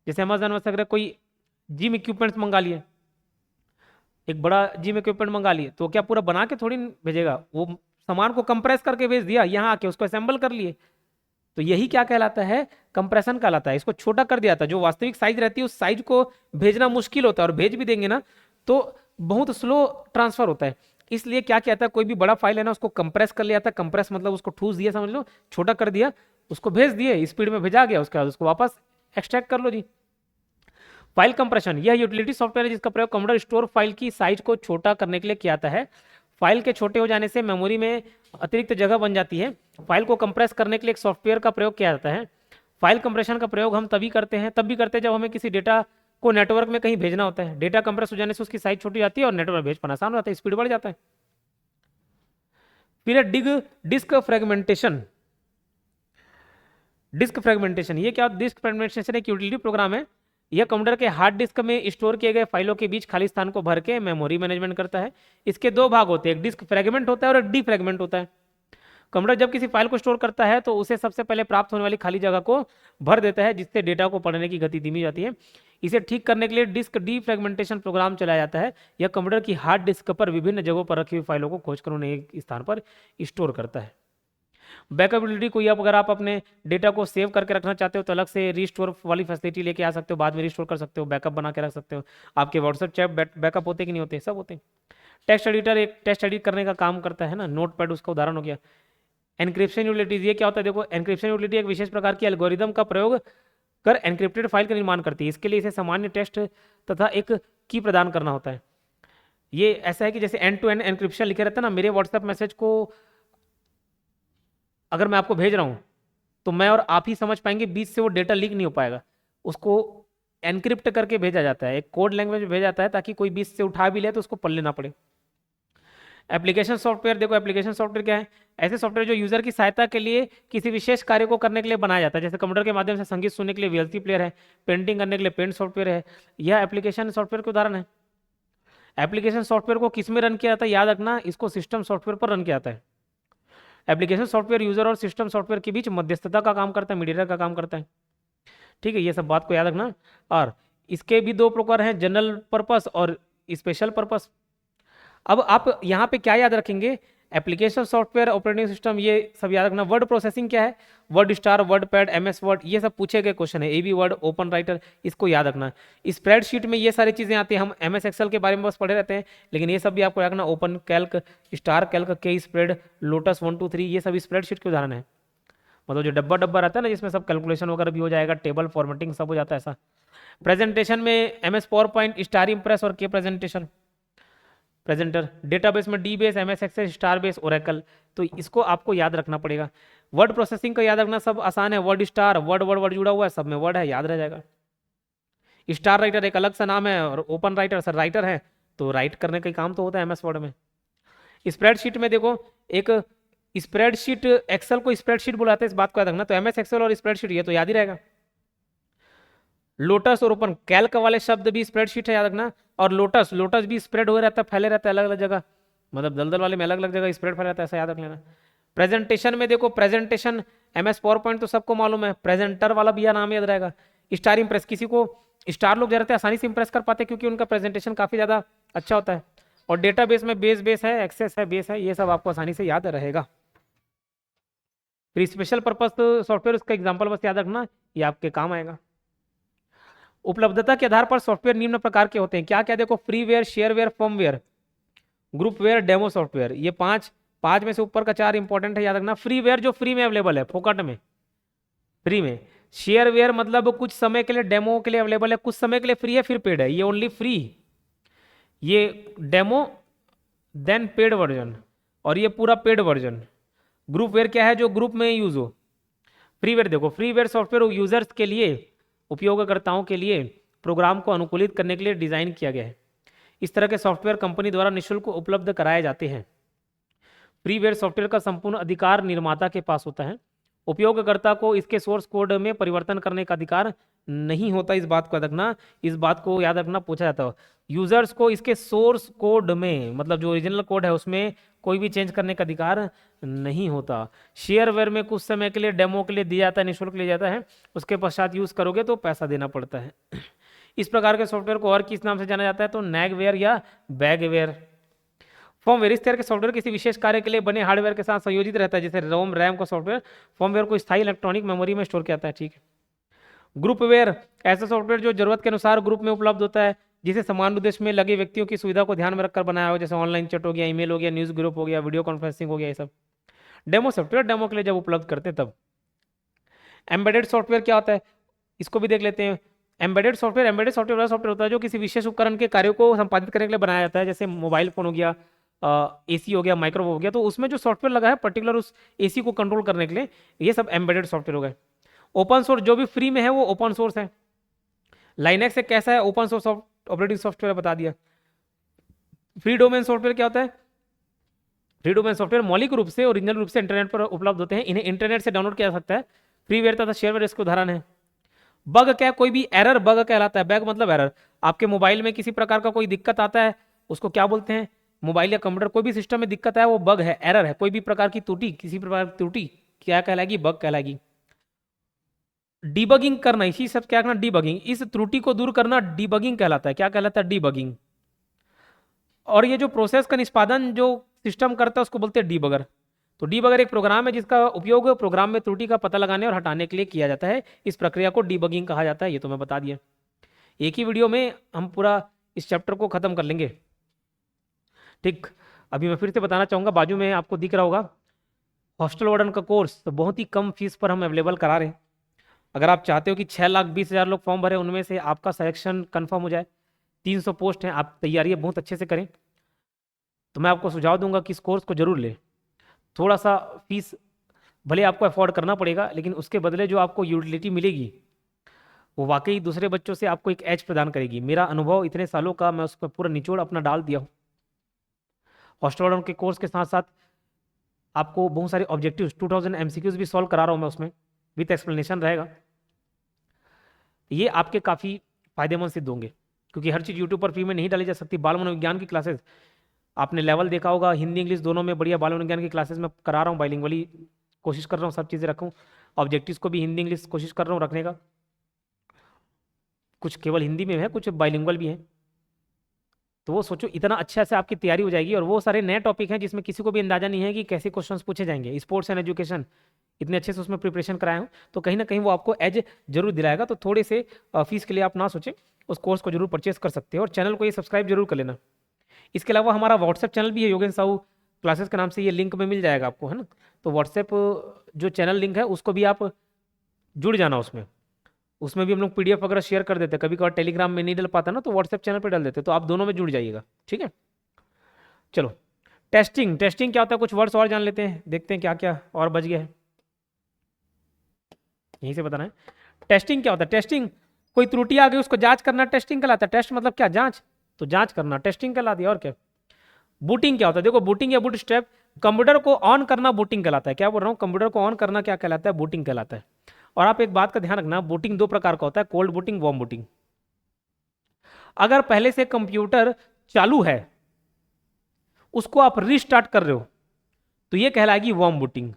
जैसे अमेजन वगैरह कोई जिम इक्विपमेंट्स मंगा लिए, एक बड़ा जिम इक्विपमेंट मंगा लिए, तो क्या पूरा बना के थोड़ी भेजेगा, वो सामान को कंप्रेस करके भेज दिया, यहाँ आके उसको असेंबल कर लिए। तो यही क्या कहलाता है? कंप्रेशन कहलाता है। इसको छोटा कर दिया था, जो वास्तविक साइज रहती है उस साइज को भेजना मुश्किल होता है, और भेज भी देंगे ना तो बहुत स्लो ट्रांसफर होता है। इसलिए क्या कहता है, कोई भी बड़ा फाइल है ना उसको कंप्रेस कर लिया था, कंप्रेस मतलब उसको ठूस दिया, समझ लो, छोटा कर दिया, उसको भेज दिए, स्पीड में भेजा गया, उसके बाद उसको वापस एक्सट्रैक्ट कर लो जी। फाइल कंप्रेशन यह यूटिलिटी सॉफ्टवेयर है जिसका प्रयोग कंप्यूटर स्टोर फाइल की साइज को छोटा करने के लिए किया जाता है। फाइल के छोटे हो जाने से मेमोरी में अतिरिक्त जगह बन जाती है। फाइल को कंप्रेस करने के लिए एक सॉफ्टवेयर का प्रयोग किया जाता है। फाइल कंप्रेशन का प्रयोग हम तब भी करते हैं जब हमें किसी डेटा को नेटवर्क में कहीं भेजना होता है। डेटा कंप्रेस हो जाने से उसकी साइज छोटी जाती है और नेटवर्क भेज पाना आसान हो जाता है, स्पीड बढ़ जाता है। फिर डिस्क फ्रेगमेंटेशन। डिस्क फ्रेगमेंटेशन ये क्या? डिस्क फ्रेगमेंटेशन एक यूटिलिटी प्रोग्राम है। यह कंप्यूटर के हार्ड डिस्क में स्टोर किए गए फाइलों के बीच खाली स्थान को भर के मेमोरी मैनेजमेंट करता है। इसके दो भाग होते हैं, एक डिस्क फ्रेगमेंट होता है और एक डी फ्रेगमेंट होता है। कंप्यूटर जब किसी फाइल को स्टोर करता है तो उसे सबसे पहले प्राप्त होने वाली खाली जगह को भर देता है, जिससे डेटा को पढ़ने की गति धीमी जाती है। इसे ठीक करने के लिए डिस्क डी फ्रेगमेंटेशन प्रोग्राम चलाया जाता है। यह कंप्यूटर की हार्ड डिस्क पर विभिन्न जगहों पर रखी हुई फाइलों को खोजकर उन्हें एक स्थान पर स्टोर करता है। बैकअबिलिटी कोई अगर आप अपने डेटा को सेव करके रखना चाहते हो तो अलग से रीस्टोर वाली फैसिलिटी लेके आ सकते हो, बाद में रीस्टोर कर सकते हो, बैकअप बना के रख सकते हो। आपके व्हाट्सएप चैट बैकअप होते कि नहीं होते? सब होते हैं। टेक्स्ट एडिटर एक टेक्स्ट एडिट करने का काम करता है ना, नोटपैड उसका उदाहरण हो गया। एनक्रिप्शन यूटिलिटीज ये क्या होता है? देखो, एनक्रिप्शन यूटिलिटी एक विशेष प्रकार की एल्गोरिदम का प्रयोग कर एनक्रिप्टेड फाइल का निर्माण करती है। इसके लिए इसे सामान्य टेक्स्ट तथा एक की प्रदान करना होता है। ये ऐसा है कि जैसे एंड टू एंड एनक्रिप्शन लिखे रहता है ना, मेरे व्हाट्सएप मैसेज को अगर मैं आपको भेज रहा हूं तो मैं और आप ही समझ पाएंगे, बीच से वो डेटा लीक नहीं हो पाएगा। उसको एनक्रिप्ट करके भेजा जाता है, एक कोड लैंग्वेज में भेजा जाता है, ताकि कोई बीच से उठा भी ले तो उसको पढ़ लेना पड़े। एप्लीकेशन सॉफ्टवेयर, देखो एप्लीकेशन सॉफ्टवेयर क्या है? ऐसे सॉफ्टवेयर जो यूजर की सहायता के लिए किसी विशेष कार्य को करने के लिए बनाया जाता है। जैसे कंप्यूटर के माध्यम से संगीत सुनने के लिए वीएलसी प्लेयर है, पेंटिंग करने के लिए पेंट सॉफ्टवेयर है। यह एप्लीकेशन सॉफ्टवेयर के उदाहरण है। एप्लीकेशन सॉफ्टवेयर को किस में रन किया जाता है? याद रखना, इसको सिस्टम सॉफ्टवेयर पर रन किया जाता है। एप्लीकेशन सॉफ्टवेयर यूजर और सिस्टम सॉफ्टवेयर के बीच मध्यस्थता का काम करता है, मीडिएटर का काम करता है। ठीक है, ये सब बात को याद रखना। और इसके भी दो प्रकार हैं, जनरल पर्पस और स्पेशल पर्पस। अब आप यहाँ पे क्या याद रखेंगे? एप्लीकेशन सॉफ्टवेयर, ऑपरेटिंग सिस्टम, ये सब याद रखना। वर्ड प्रोसेसिंग क्या है? Word star, word pad, MS word, ये सब पूछे गए क्वेश्चन है। एबी वर्ड, ओपन राइटर, इसको याद रखना। स्प्रेडशीट में ये सारी चीजें आती हैं। हम एमएस एक्सेल के बारे में बस पढ़े रहते हैं, लेकिन ये सब भी आपको याद रखना। ओपन कैल्क, स्टार कैल्क, के स्प्रेड, लोटस 1 2 3, ये सब स्प्रेडशीट के उदाहरण है। मतलब जो डब्बा डब्बा रहता है ना, जिसमें सब कैलकुलेशन वगैरह भी हो जाएगा, टेबल फॉर्मेटिंग सब हो जाता है ऐसा। प्रेजेंटेशन में MS PowerPoint, Star Impress और के प्रेजेंटेशन प्रेजेंटर। डेटाबेस में D base, MS Excel, Star Base, Oracle. तो इसको आपको याद रखना पड़ेगा। वर्ड प्रोसेसिंग का याद रखना सब आसान है। Word star, word word word जुड़ा हुआ है, सब में वर्ड है, याद रह जाएगा। स्टार राइटर एक अलग सा नाम है, और ओपन राइटर सर राइटर है, तो राइट करने का काम तो होता है एमएस वर्ड में। स्प्रेडशीट में देखो, एक स्प्रेडशीट, एक्सेल को स्प्रेडशीट बुलाते हैं, इस बात को याद रखना। तो एमएस एक्सेल और स्प्रेडशीट ये तो याद ही रहेगा। लोटस और ओपन, कैल्क वाले शब्द भी स्प्रेडशीट है, याद रखना। और लोटस भी स्प्रेड हो रहता है, फैले रहता है अलग अलग जगह, मतलब दलदल वाले में अलग अलग जगह स्प्रेड फैला रहता है, ऐसा याद रख लेना। प्रेजेंटेशन में देखो, प्रेजेंटेशन MS पावर पॉइंट तो सबको मालूम है, प्रेजेंटर वाला भी नाम याद रहेगा। स्टार इंप्रेस, किसी को स्टार लोग जरा आसानी से इंप्रेस कर पाते हैं क्योंकि उनका प्रेजेंटेशन काफी ज्यादा अच्छा होता है। और डेटाबेस में बेस है, एक्सेस है, बेस है, ये सब आपको आसानी से याद रहेगा। फिर स्पेशल पर्पस सॉफ्टवेयर, उसका एग्जांपल बस याद रखना, ये आपके काम आएगा। उपलब्धता के आधार पर सॉफ्टवेयर निम्न प्रकार के होते हैं, क्या क्या देखो, freeware, shareware, firmware, groupware, demo software. ये पांच में से ऊपर का 4 इंपॉर्टेंट है, याद रखना। फ्रीवेयर जो फ्री में अवेलेबल है, फोकट में, फ्री में। शेयरवेयर मतलब कुछ समय के लिए, डेमो के लिए अवेलेबल है, कुछ समय के लिए फ्री है फिर पेड है, ये ओनली फ्री। ये डेमो देन पेड वर्जन, और ये पूरा पेड वर्जन। ग्रुपवेयर क्या है, जो ग्रुप में यूज हो। फ्रीवेयर देखो, फ्रीवेयर सॉफ्टवेयर यूजर्स के लिए, उपयोगकर्ताओं के लिए प्रोग्राम को अनुकूलित करने के लिए डिजाइन किया गया है। इस तरह के सॉफ्टवेयर कंपनी द्वारा निःशुल्क उपलब्ध कराए जाते हैं। फ्रीवेयर सॉफ्टवेयर का संपूर्ण अधिकार निर्माता के पास होता है, उपयोगकर्ता को इसके सोर्स कोड में परिवर्तन करने का अधिकार नहीं होता। इस बात को याद रखना, इस बात को याद रखना, पूछा जाता है। यूजर्स को इसके सोर्स कोड में, मतलब जो ओरिजिनल कोड है उसमें कोई भी चेंज करने का अधिकार नहीं होता। शेयरवेयर में कुछ समय के लिए, डेमो के लिए दिया जाता है, निःशुल्क लिया जाता है, उसके पश्चात यूज करोगे तो पैसा देना पड़ता है। इस प्रकार के सॉफ्टवेयर को और किस नाम से जाना जाता है, तो नैगवेयर या बैगवेयर। फर्मवेयर, इस तरह के सॉफ्टवेयर किसी विशेष कार्य के लिए बने हार्डवेयर के साथ संयोजित रहता है, जैसे रोम रैम का सॉफ्टवेयर फर्मवेयर को स्थायी इलेक्ट्रॉनिक मेमोरी में स्टोर किया जाता है, ठीक है। ग्रुपवेयर, ऐसा सॉफ्टवेयर जो जरूरत के अनुसार ग्रुप में उपलब्ध होता है, जिसे समान उद्देश्य में लगे व्यक्तियों की सुविधा को ध्यान में रखकर बनाया हो, जैसे ऑनलाइन चैट हो गया, ईमेल हो गया, न्यूज ग्रुप हो गया, वीडियो कॉन्फ्रेंसिंग हो गया, ये सब। डेमो सॉफ्टवेयर, डेमो के लिए जब उपलब्ध करते हैं तब। एम्बेडेड सॉफ्टवेयर क्या होता है, इसको भी देख लेते हैं। एम्बेडेड सॉफ्टवेयर वाला सॉफ्टवेयर होता है जो किसी विशेष उपकरण के कार्यों को संपादित करने के लिए बनाया जाता है, जैसे मोबाइल फोन हो गया, एसी हो गया, माइक्रोवेव हो गया, तो उसमें जो सॉफ्टवेयर लगा है पर्टिकुलर उस एसी को कंट्रोल करने के लिए, ये सब एम्बेडेड सॉफ्टवेयर हो गए। ओपन सोर्स, जो भी फ्री में है वो ओपन सोर्स है। लाइनेक्स एक कैसा है, ओपन सोर्स ऑपरेटिंग सॉफ्टवेयर बता दिया। फ्री डोमेन सॉफ्टवेयर क्या होता है, फ्री डोमेन सॉफ्टवेयर मौलिक रूप से, ओरिजिनल रूप से इंटरनेट पर उपलब्ध होते हैं, इन्हें इंटरनेट से डाउनलोड किया जा सकता है। फ्रीवेयर तथा शेयरवेयर इसके उदाहरण है। बग क्या है, कोई भी एरर बग कहलाता है। बग मतलब एरर, आपके मोबाइल में किसी प्रकार का कोई दिक्कत आता है, उसको क्या बोलते हैं, मोबाइल या कंप्यूटर कोई भी सिस्टम में दिक्कत है, वो बग है, एरर है। कोई भी प्रकार की त्रुटि, किसी प्रकार की त्रुटि क्या कहलाएगी, बग कहलाएगी। डीबगिंग करना, इसी सब क्या करना, डीबगिंग, इस त्रुटि को दूर करना डीबगिंग कहलाता है। क्या कहलाता है, डीबगिंग। और ये जो प्रोसेस का निष्पादन जो सिस्टम करता है उसको बोलते हैं डीबगर। तो डीबगर एक प्रोग्राम है जिसका उपयोग प्रोग्राम में त्रुटि का पता लगाने और हटाने के लिए किया जाता है। इस प्रक्रिया को डीबगिंग कहा जाता है, ये तो मैं बता दिया। एक ही वीडियो में हम पूरा इस चैप्टर को खत्म कर लेंगे, ठीक। अभी मैं फिर से बताना चाहूँगा, बाजू में आपको दिख रहा होगा हॉस्टल वार्डन का कोर्स, तो बहुत ही कम फीस पर हम अवेलेबल करा रहे हैं। अगर आप चाहते हो कि 6,20,000 लोग फॉर्म भरे, उनमें से आपका सिलेक्शन कंफर्म हो जाए, 300 पोस्ट हैं, आप तैयारी बहुत अच्छे से करें, तो मैं आपको सुझाव दूंगा कि इस कोर्स को जरूर लें। थोड़ा सा फीस भले आपको अफोर्ड करना पड़ेगा, लेकिन उसके बदले जो आपको यूटिलिटी मिलेगी वो वाकई दूसरे बच्चों से आपको एक एज प्रदान करेगी। मेरा अनुभव इतने सालों का, मैं उस पर पूरा निचोड़ अपना डाल दिया हूँ। हॉस्टल वार्डन के कोर्स के साथ साथ आपको बहुत सारे ऑब्जेक्टिव्स 2000 MCQs भी सॉल्व करा रहा हूँ मैं, उसमें विथ एक्सप्लेनेशन रहेगा। ये आपके काफ़ी फायदेमंद सिद्ध होंगे, क्योंकि हर चीज़ यूट्यूब पर फ्री में नहीं डाली जा सकती। बाल मनोविज्ञान की क्लासेस आपने लेवल देखा होगा, हिंदी इंग्लिश दोनों में बढ़िया बाल मनोविज्ञान की क्लासेस में करा रहा हूँ, बाइलिंगुअली कोशिश कर रहा हूँ सब चीज़ें रखूँ। ऑब्जेक्टिव्स को भी हिंदी इंग्लिश कोशिश कर रहा हूँ रखने का, कुछ केवल हिंदी में है, कुछ बाइलिंगुअल भी है। तो वो सोचो इतना अच्छा से आपकी तैयारी हो जाएगी। और वो सारे नए टॉपिक हैं जिसमें किसी को भी अंदाजा नहीं है कि कैसे क्वेश्चंस पूछे जाएंगे। स्पोर्ट्स एंड एजुकेशन इतने अच्छे से उसमें प्रिपरेशन कराया हूँ, तो कहीं ना कहीं वो आपको एज जरूर दिलाएगा। तो थोड़े से फीस के लिए आप ना सोचें, उस कोर्स को जरूर परचेस कर सकते हो। और चैनल को ये सब्सक्राइब जरूर कर लेना। इसके अलावा हमारा व्हाट्सएप चैनल भी है, योगेंद्र साहू क्लासेस के नाम से, ये लिंक में मिल जाएगा आपको, है ना। तो व्हाट्सएप जो चैनल लिंक है उसको भी आप जुड़ जाना उसमें भी हम लोग PDF वगैरह शेयर कर देते हैं। कभी कभार टेलीग्राम में नहीं डल पाता ना, तो व्हाट्सएप चैनल पर डाल देते, तो आप दोनों में जुड़ जाइएगा, ठीक है। चलो, टेस्टिंग क्या होता है, कुछ वर्ड्स और जान लेते हैं, देखते हैं क्या क्या और बच गया है, यहीं से बताना है। टेस्टिंग क्या होता है, टेस्टिंग कोई त्रुटि आ गई उसको जांच करना, टेस्टिंग कहलाता है। टेस्ट मतलब क्या, जांच, तो जांच करना टेस्टिंग कहलाती है। और क्या, बूटिंग क्या होता है, देखो बूटिंग या बूट स्ट्रैप, कंप्यूटर को ऑन करना बूटिंग कहलाता है। क्या बोल रहा हूँ, कंप्यूटर को ऑन करना क्या कहलाता है, बूटिंग कहलाता है। और आप एक बात का ध्यान रखना, बूटिंग 2 प्रकार का होता है, कोल्ड बूटिंग, वार्म बूटिंग। अगर पहले से कंप्यूटर चालू है, उसको आप रीस्टार्ट कर रहे हो, तो ये कहलाएगी वार्म बूटिंग।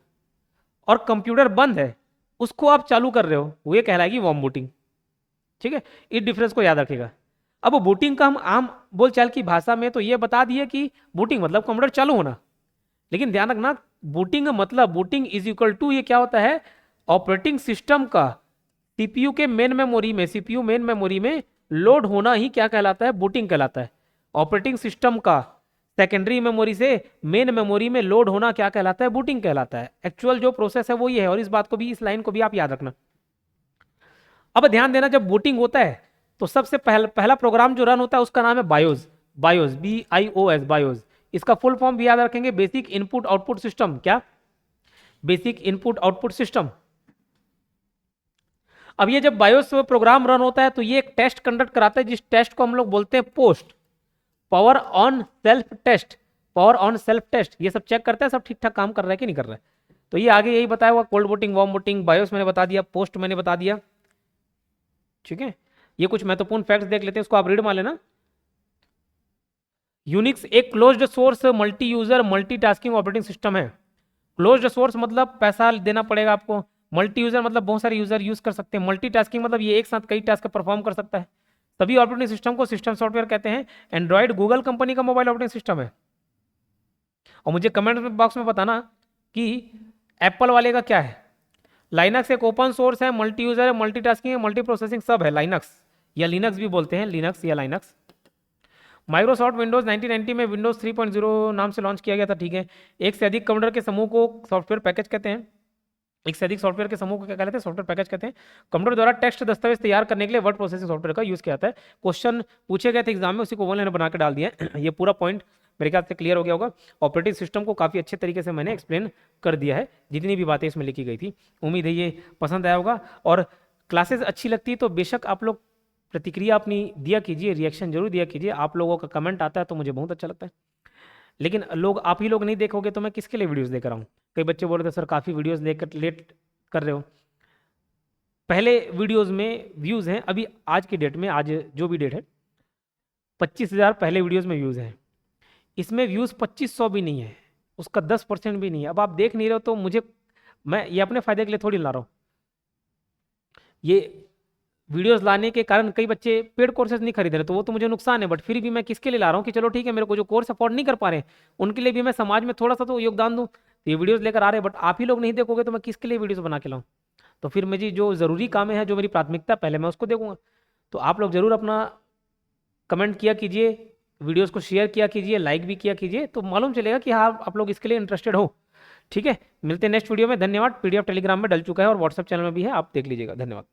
और कंप्यूटर बंद है, उसको आप चालू कर रहे हो, वो ये कहलाएगी वार्म बूटिंग। ठीक है, इस डिफरेंस को याद रखिएगा। अब बूटिंग का हम आम बोलचाल की भाषा में तो ये बता दिए कि बूटिंग मतलब कंप्यूटर चालू होना, लेकिन ध्यान रखना बूटिंग मतलब बूटिंग इज इक्वल टू, ये क्या होता है, ऑपरेटिंग सिस्टम का सीपीयू के मेन मेमोरी में, सीपीयू मेन मेमोरी में लोड होना ही क्या कहलाता है, बूटिंग कहलाता है। ऑपरेटिंग सिस्टम का सेकेंडरी मेमोरी से मेन मेमोरी में लोड होना क्या कहलाता है, बूटिंग कहलाता है। एक्चुअल जो प्रोसेस है वो ये है, और इस बात को भी, इस लाइन को भी आप याद रखना। अब ध्यान देना, जब बूटिंग होता है तो सबसे पहला प्रोग्राम जो रन होता है उसका नाम है बायोस। BIOS, BIOS, BIOS. इसका फुल फॉर्म भी याद रखेंगे, बेसिक इनपुट आउटपुट सिस्टम। क्या? Basic input output system. अब ये जब बायोस प्रोग्राम रन होता है तो ये एक टेस्ट कंडक्ट कराता है, जिस टेस्ट को हम लोग बोलते हैं POST, power on self test. Power on self test ये सब चेक करता है, सब ठीक ठाक काम कर रहा है कि नहीं कर रहा है। तो ये आगे यही बताया हुआ, cold booting, warm booting, BIOS मैंने बता दिया, पोस्ट मैंने बता दिया। ठीक है, ये कुछ महत्वपूर्ण फैक्ट्स देख लेते हैं, इसको आप रीड मार लेना। यूनिक्स एक closed source multi user multitasking operating system है। क्लोज्ड सोर्स मतलब पैसा देना पड़ेगा आपको, मल्टी यूजर मतलब बहुत सारे यूजर यूज कर सकते हैं, मल्टीटास्किंग मतलब ये एक साथ कई टास्क परफॉर्म कर सकता है। सभी ऑपरेटिंग सिस्टम को सिस्टम सॉफ्टवेयर कहते हैं। एंड्रॉइड गूगल कंपनी का मोबाइल ऑपरेटिंग सिस्टम है। और मुझे कमेंट बॉक्स में बताना कि एप्पल वाले का क्या है। लाइनक्स एक ओपन सोर्स है, मल्टी यूजर है, मल्टीटास्किंग है, मल्टी प्रोसेसिंग सब है। लाइनक्स या लिनक्स भी बोलते हैं, लिनक्स या लाइनक्स। माइक्रोसॉफ्ट विंडोज 1990 में विंडोज 3.0 नाम से लॉन्च किया गया था। ठीक है, एक से अधिक कंप्यूटर के समूह को सॉफ्टवेयर पैकेज कहते हैं। एक से अधिक सॉफ्टवेयर के समूह को क्या कहते हैं, सॉफ्टवेयर पैकेज कहते हैं। कंप्यूटर द्वारा टेक्स्ट दस्तावेज तैयार करने के लिए वर्ड प्रोसेसिंग सॉफ्टवेयर का यूज किया जाता है। क्वेश्चन पूछे गए थे एग्जाम में, उसी को मैंने बना के डाल दिया है। ये पूरा पॉइंट मेरे ख्याल से क्लियर हो गया होगा। ऑपरेटिंग सिस्टम को काफ़ी अच्छे तरीके से मैंने एक्सप्लेन कर दिया है, जितनी भी बातें इसमें लिखी गई थी। उम्मीद है ये पसंद आया होगा, और क्लासेस अच्छी लगती है तो बेशक आप लोग प्रतिक्रिया अपनी दिया कीजिए, रिएक्शन जरूर दिया कीजिए। आप लोगों का कमेंट आता है तो मुझे बहुत अच्छा लगता है, लेकिन आप ही लोग नहीं देखोगे तो मैं किसके लिए वीडियोस देख रहा हूँ। कई बच्चे बोल रहे थे सर काफ़ी वीडियोस लेकर लेट कर रहे हो। पहले वीडियोस में व्यूज़ हैं, अभी आज की डेट में, आज जो भी डेट है 25,000 पहले वीडियोस में व्यूज़ हैं। इसमें व्यूज़ 2500 भी नहीं है, उसका 10% भी नहीं है। अब आप देख नहीं रहे हो तो मैं ये अपने फ़ायदे के लिए थोड़ी ला रहा हूँ। ये वीडियोस लाने के कारण कई बच्चे पेड कोर्सेज नहीं खरीद रहे, तो वो तो मुझे नुकसान है, बट फिर भी मैं किसके लिए ला रहा हूँ कि चलो ठीक है, मेरे को जो कोर्स अफोर्ड नहीं कर पा रहे हैं उनके लिए भी मैं समाज में थोड़ा सा तो योगदान दूँ। ये वीडियोस लेकर आ रहे हैं, बट आप ही लोग नहीं देखोगे तो मैं किसके लिए वीडियोस बना के लाऊँ। तो फिर मुझे जो ज़रूरी काम है, जो मेरी प्राथमिकता पहले मैं उसको देखूंगा। तो आप लोग ज़रूर अपना कमेंट किया कीजिए, वीडियोस को शेयर किया कीजिए, लाइक भी किया कीजिए, तो मालूम चलेगा कि हाँ आप लोग इसके लिए इंटरेस्टेड हो। ठीक है, मिलते हैं नेक्स्ट वीडियो में। धन्यवाद। PDF टेलीग्राम में डल चुका है और व्हाट्सएप चैनल में भी है, आप देख लीजिएगा। धन्यवाद।